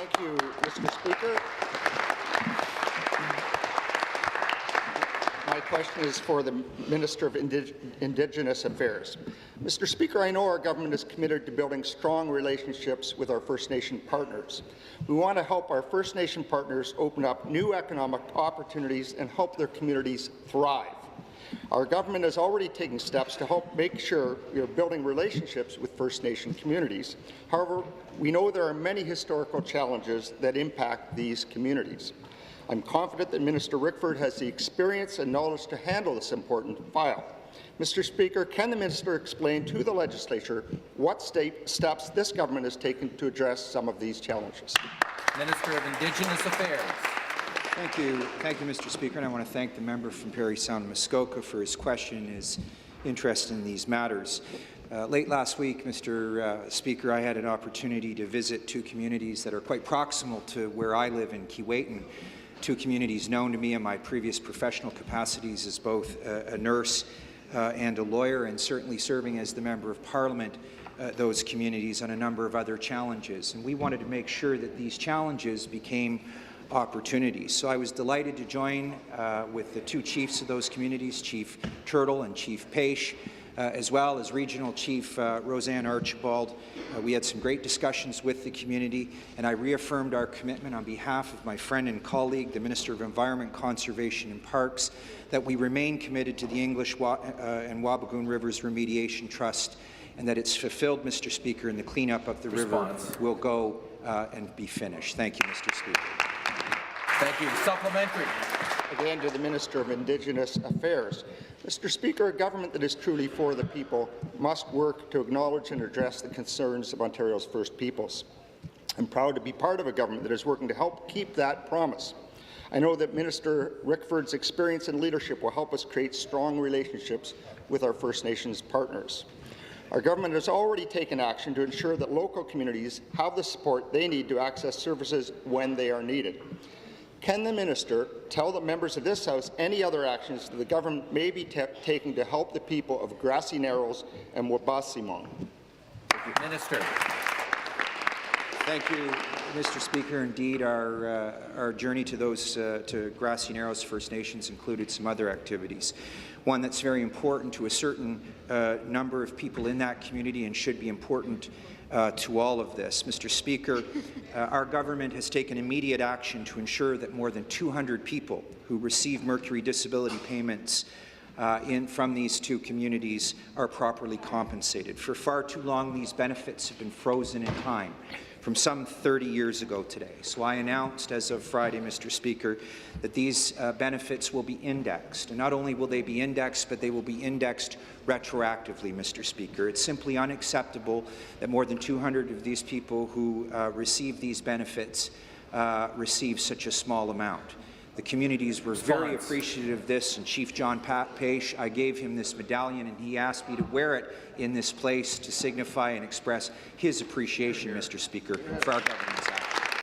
Thank you, Mr. Speaker. My question is for the Minister of Indigenous Affairs. Mr. Speaker, I know our government is committed to building strong relationships with our First Nation partners. We want to help our First Nation partners open up new economic opportunities and help their communities thrive. Our government is already taking steps to help make sure we are building relationships with First Nation communities. However, we know there are many historical challenges that impact these communities. I'm confident that Minister Rickford has the experience and knowledge to handle this important file. Mr. Speaker, can the minister explain to the legislature what steps this government has taken to address some of these challenges? Minister of Indigenous Affairs. Thank you, Mr. Speaker, and I want to thank the member from Parry Sound, Muskoka, for his question and his interest in these matters. Late last week, Mr. Speaker, I had an opportunity to visit two communities that are quite proximal to where I live in Keewatin. Two communities known to me in my previous professional capacities as both a nurse and a lawyer, and certainly serving as the Member of Parliament those communities on a number of other challenges. And we wanted to make sure that these challenges became opportunities. So I was delighted to join with the two chiefs of those communities, Chief Turtle and Chief Paish, as well as Regional Chief Roseanne Archibald. We had some great discussions with the community, and I reaffirmed our commitment on behalf of my friend and colleague, the Minister of Environment, Conservation and Parks, that we remain committed to the English and Wabigoon Rivers Remediation Trust, and that it's fulfilled, Mr. Speaker, and the cleanup of the river will go and be finished. Thank you, Mr. Speaker. Thank you. Supplementary. Again to the Minister of Indigenous Affairs. Mr. Speaker, a government that is truly for the people must work to acknowledge and address the concerns of Ontario's First Peoples. I'm proud to be part of a government that is working to help keep that promise. I know that Minister Rickford's experience and leadership will help us create strong relationships with our First Nations partners. Our government has already taken action to ensure that local communities have the support they need to access services when they are needed. Can the minister tell the members of this House any other actions that the government may be taking to help the people of Grassy Narrows and Wabaseemoong? Minister. Thank you, Mr. Speaker. Indeed, our journey to those to Grassy Narrows First Nations included some other activities. One that's very important to a certain number of people in that community and should be important to all of this. Mr. Speaker, our government has taken immediate action to ensure that more than 200 people who receive Mercury disability payments from these two communities are properly compensated. For far too long, these benefits have been frozen in time, from some 30 years ago today. So I announced as of Friday, Mr. Speaker, that these benefits will be indexed. And not only will they be indexed, but they will be indexed retroactively, Mr. Speaker. It's simply unacceptable that more than 200 of these people who receive these benefits receive such a small amount. The communities were very appreciative of this, and Chief John Paish, I gave him this medallion, and he asked me to wear it in this place to signify and express his appreciation, Mr. Speaker, for our government's